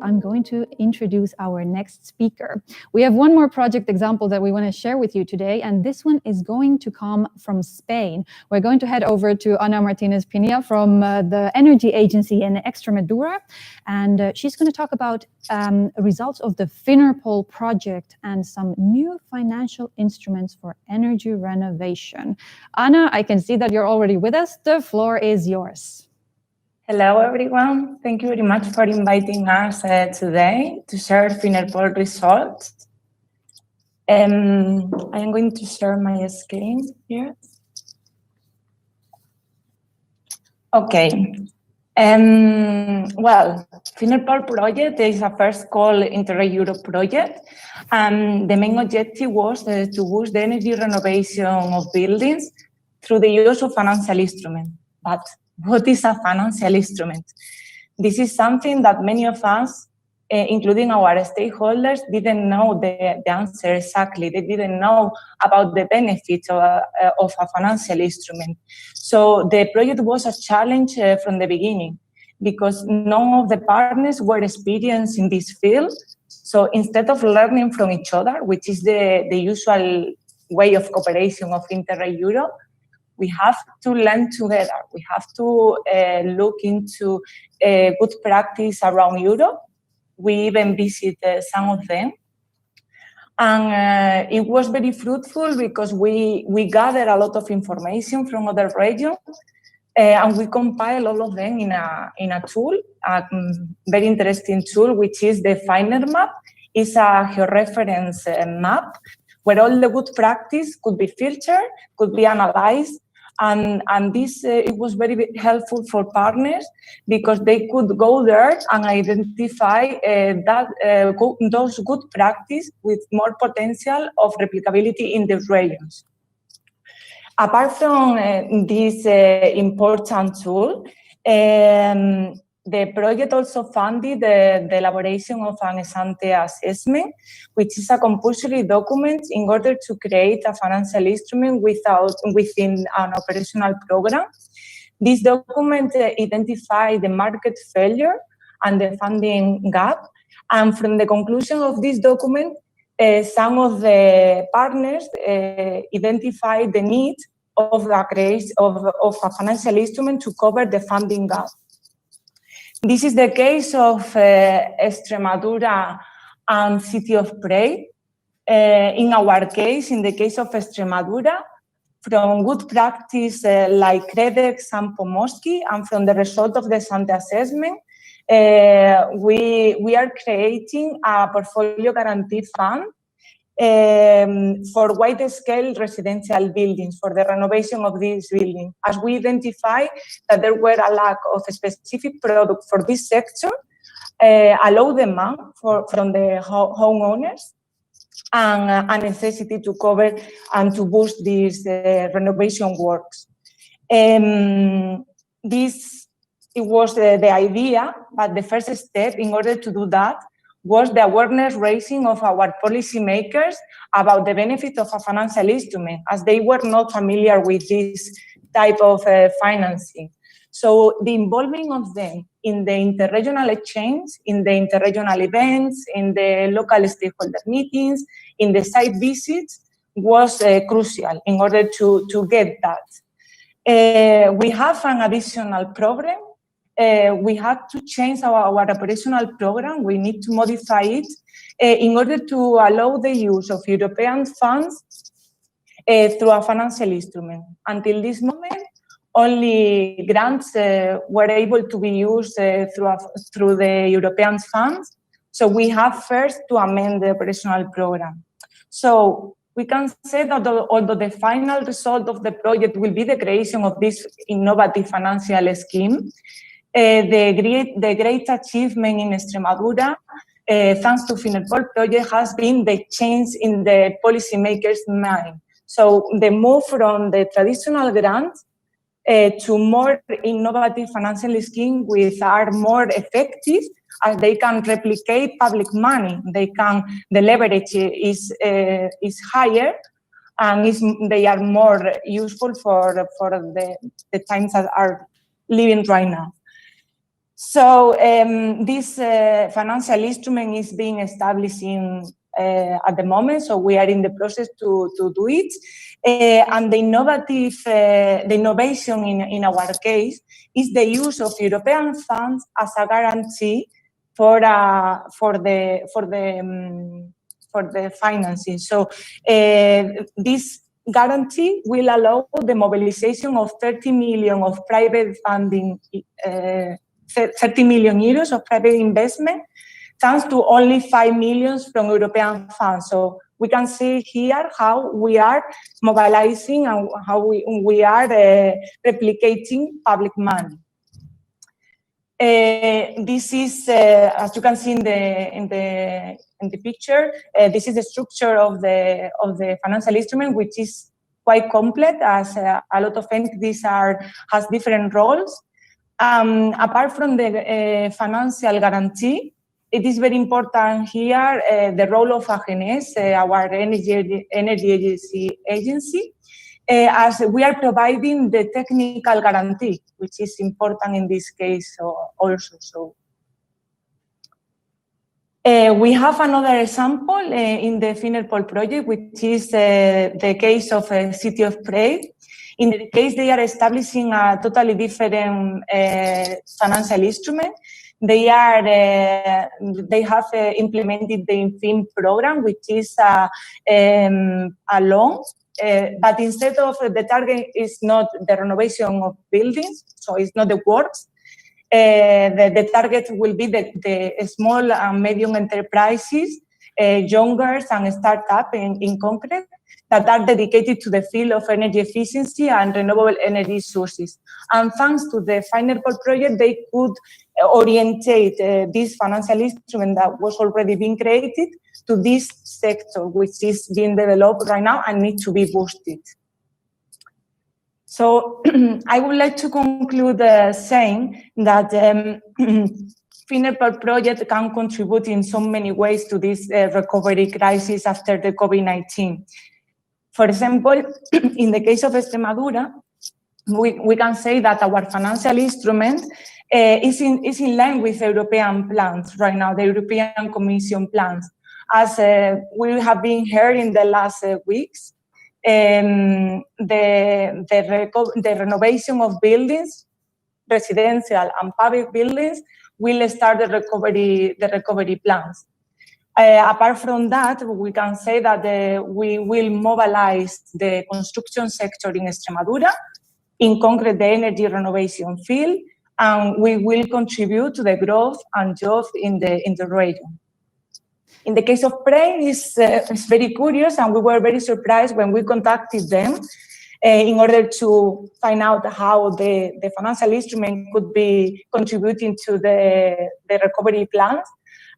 I'm going to introduce our next speaker. We have one more project example that we want to share with you today, and this one is going to come from Spain. We're going to head over to Ana Martínez Pinilla from the Energy Agency in Extremadura, and she's going to talk about results of the Finnerpol project and some new financial instruments for energy renovation. Ana, I can see that you're already with us. The floor is yours. Hello, everyone. Thank you very much for inviting us today to share Finnerpol results. I am going to share my screen here. Okay. Well, Finnerpol project is a first call Interreg-Europe project, and the main objective was to boost the energy renovation of buildings through the use of financial instruments. But what is a financial instrument? This is something that many of us, including our stakeholders, didn't know the answer exactly. They didn't know about the benefits of a financial instrument. So the project was a challenge from the beginning because none of the partners were experienced in this field. So instead of learning from each other, which is the usual way of cooperation of Interreg-Europe, we have to learn together. We have to look into good practice around Europe. We even visit some of them. And it was very fruitful because we gathered a lot of information from other regions and we compile all of them in a tool, a very interesting tool, which is the Finder map. It's a georeference map where all the good practice could be filtered, could be analyzed. And this it was very helpful for partners because they could go there and identify those good practice with more potential of replicability in the regions. Apart from this important tool, the project also funded the elaboration of an ex-ante assessment, which is a compulsory document in order to create a financial instrument within an operational program. This document identifies the market failure and the funding gap. And from the conclusion of this document, some of the partners identified the need of the creation of a financial instrument to cover the funding gap. This is the case of Extremadura and City of Prague. In our case, in the case of Extremadura, from good practice like CREDEX and Pomorsky, and from the result of the ex-ante assessment, we are creating a portfolio guarantee fund for wide-scale residential buildings, for the renovation of these buildings, as we identify that there were a lack of a specific product for this sector, a low demand from the homeowners, and a necessity to cover and to boost these renovation works. It was the idea, but the first step in order to do that was the awareness raising of our policymakers about the benefit of a financial instrument, as they were not familiar with this type of financing. So the involving of them in the interregional exchange, in the interregional events, in the local stakeholder meetings, in the site visits was crucial in order to get that. We have an additional program. We had to change our operational program. We need to modify it in order to allow the use of European funds through a financial instrument. Until this moment, only grants were able to be used through the European funds. So we have first to amend the operational program. So we can say that although the final result of the project will be the creation of this innovative financial scheme, the great achievement in Extremadura, thanks to Finnerpol project, has been the change in the policymakers' mind. So the move from the traditional grants to more innovative financial schemes which are more effective, as they can replicate public money. The leverage is higher, and they are more useful for the times that are living right now. So this financial instrument is being established at the moment, so we are in the process to do it. And the innovation in our case is the use of European funds as a guarantee for the financing. So this guarantee will allow the mobilization of 30 million of private funding, 30 million euros of private investment, thanks to only 5 million from European funds. So we can see here how we are mobilizing and how we are replicating public money. This is, as you can see in the picture, this is the structure of the financial instrument, which is quite complex, as a lot of entities has different roles. Apart from the financial guarantee, it is very important here the role of AGENEX, our energy agency, as we are providing the technical guarantee, which is important in this case also. So we have another example in the Finerpol project, which is the case of City of Prague. In the case, they are establishing a totally different financial instrument. They have implemented the INFIN program, which is a loan, but instead of the target is not the renovation of buildings, so it's not the works. The target will be the small and medium enterprises, younger and startup in concrete, that are dedicated to the field of energy efficiency and renewable energy sources. And thanks to the Finerpol project, they could orientate this financial instrument that was already being created to this sector, which is being developed right now and needs to be boosted. So I would like to conclude saying that Finerpol project can contribute in so many ways to this recovery crisis after the COVID-19. For example, in the case of Extremadura, we can say that our financial instrument is in line with European plans right now, the European Commission plans. As we have been heard in the last weeks, the renovation of buildings, residential and public buildings, will start the recovery plans. Apart from that, we can say that we will mobilize the construction sector in Extremadura, in concrete the energy renovation field, and we will contribute to the growth and jobs in the region. In the case of Prague, it's very curious, and we were very surprised when we contacted them in order to find out how the financial instrument could be contributing to the recovery plans.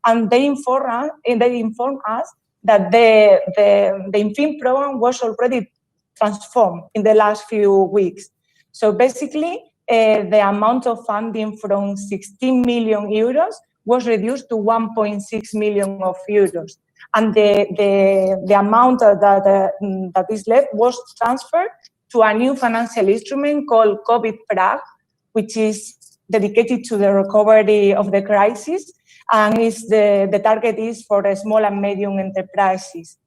And they informed us that the INFIN program was already transformed in the last few weeks. So basically, the amount of funding from 16 million euros was reduced to 1.6 million euros. And the amount that is left was transferred to a new financial instrument called COVID Prague, which is dedicated to the recovery of the crisis. And the target is for small and medium enterprises.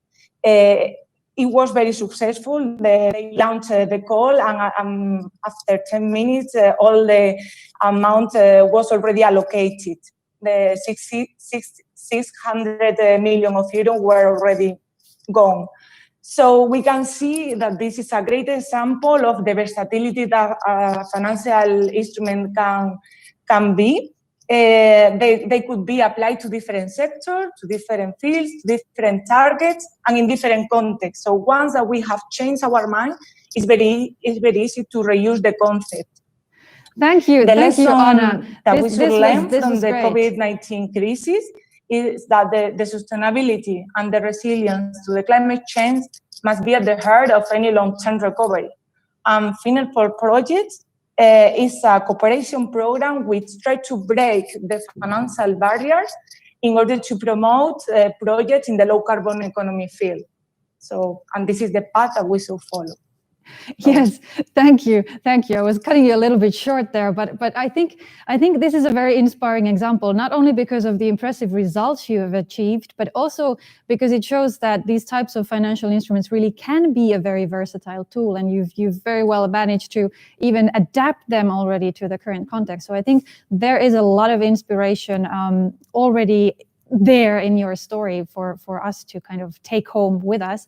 It was very successful. They launched the call, and after 10 minutes, all the amount was already allocated. The 600 million euros were already gone. So we can see that this is a great example of the versatility that a financial instrument can be. They could be applied to different sectors, to different fields, different targets, and in different contexts. So once that we have changed our mind, it's very easy to reuse the concept. Thank you. Thank you, Anna. That we should learn from the COVID-19 crisis is that the sustainability and the resilience to the climate change must be at the heart of any long-term recovery. Finerpol projects is a cooperation program which tries to break the financial barriers in order to promote projects in the low carbon economy field. So, and this is the path that we should follow. Yes, thank you. I was cutting you a little bit short there, but I think this is a very inspiring example, not only because of the impressive results you have achieved, but also because it shows that these types of financial instruments really can be a very versatile tool, and you've very well managed to even adapt them already to the current context. So I think there is a lot of inspiration already there in your story for us to kind of take home with us.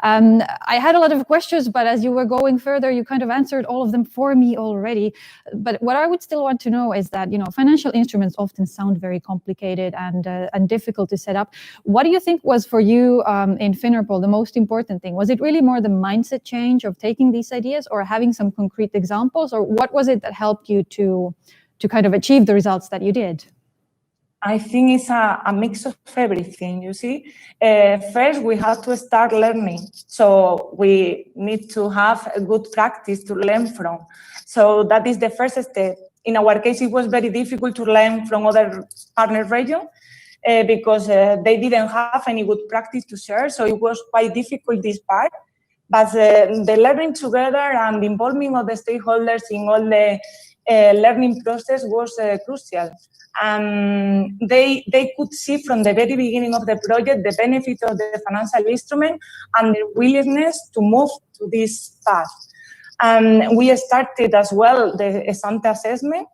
I had a lot of questions, but as you were going further, you kind of answered all of them for me already. But what I would still want to know is that, financial instruments often sound very complicated and difficult to set up. What do you think was for you in Finnerpol the most important thing? Was it really more the mindset change of taking these ideas, or having some concrete examples, or what was it that helped you to kind of achieve the results that you did? I think it's a mix of everything, you see. First, we have to start learning. So we need to have a good practice to learn from. So that is the first step. In our case, it was very difficult to learn from other partner regions because they didn't have any good practice to share. So it was quite difficult, this part. But the learning together and the involvement of the stakeholders in all the learning process was crucial. And they could see from the very beginning of the project the benefit of the financial instrument and their willingness to move to this path. And we started as well the ex-ante assessment,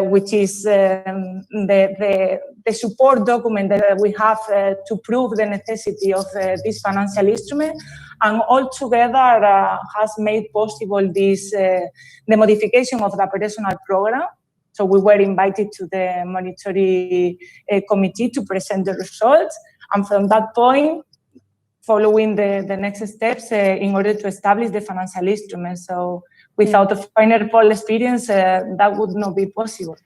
which is the support document that we have to prove the necessity of this financial instrument, and all together has made possible this the modification of the operational program. So we were invited to the monetary committee to present the results, and from that point, following the next steps in order to establish the financial instrument. So without a Finnerpol experience, that would not be possible.